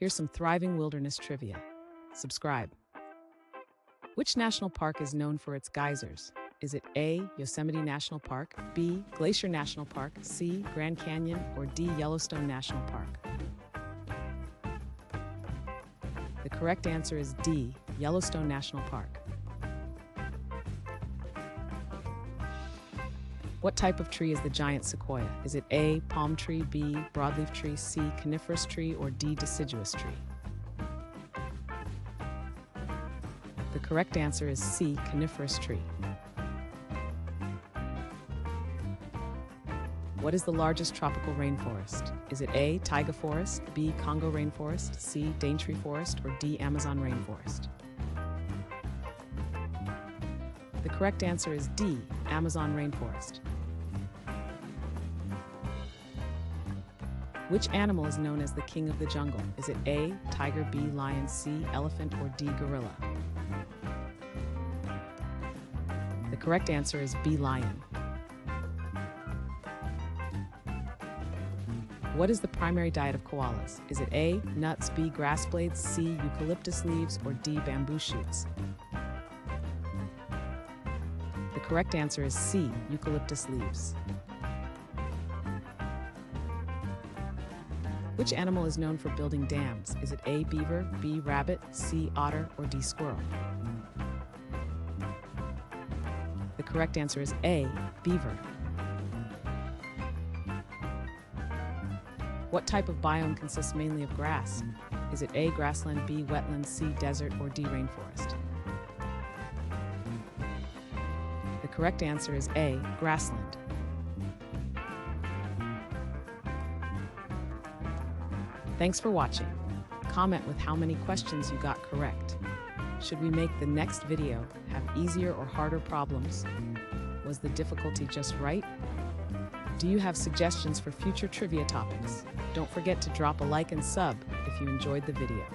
Here's some thriving wilderness trivia. Subscribe. Which national park is known for its geysers? Is it A, Yosemite National Park, B, Glacier National Park, C, Grand Canyon, or D, Yellowstone National Park? The correct answer is D, Yellowstone National Park. What type of tree is the giant sequoia? Is it A, palm tree, B, broadleaf tree, C, coniferous tree, or D, deciduous tree? The correct answer is C, coniferous tree. What is the largest tropical rainforest? Is it A, taiga forest, B, Congo rainforest, C, Daintree forest, or D, Amazon rainforest? The correct answer is D, Amazon rainforest. Which animal is known as the king of the jungle? Is it A, tiger, B, lion, C, elephant, or D, gorilla? The correct answer is B, lion. What is the primary diet of koalas? Is it A, nuts, B, grass blades, C, eucalyptus leaves, or D, bamboo shoots? The correct answer is C, eucalyptus leaves. Which animal is known for building dams? Is it A, beaver, B, rabbit, C, otter, or D, squirrel? The correct answer is A, beaver. What type of biome consists mainly of grass? Is it A, grassland, B, wetland, C, desert, or D, rainforest? The correct answer is A, grassland. Thanks for watching. Comment with how many questions you got correct. Should we make the next video have easier or harder problems? Was the difficulty just right? Do you have suggestions for future trivia topics? Don't forget to drop a like and sub if you enjoyed the video.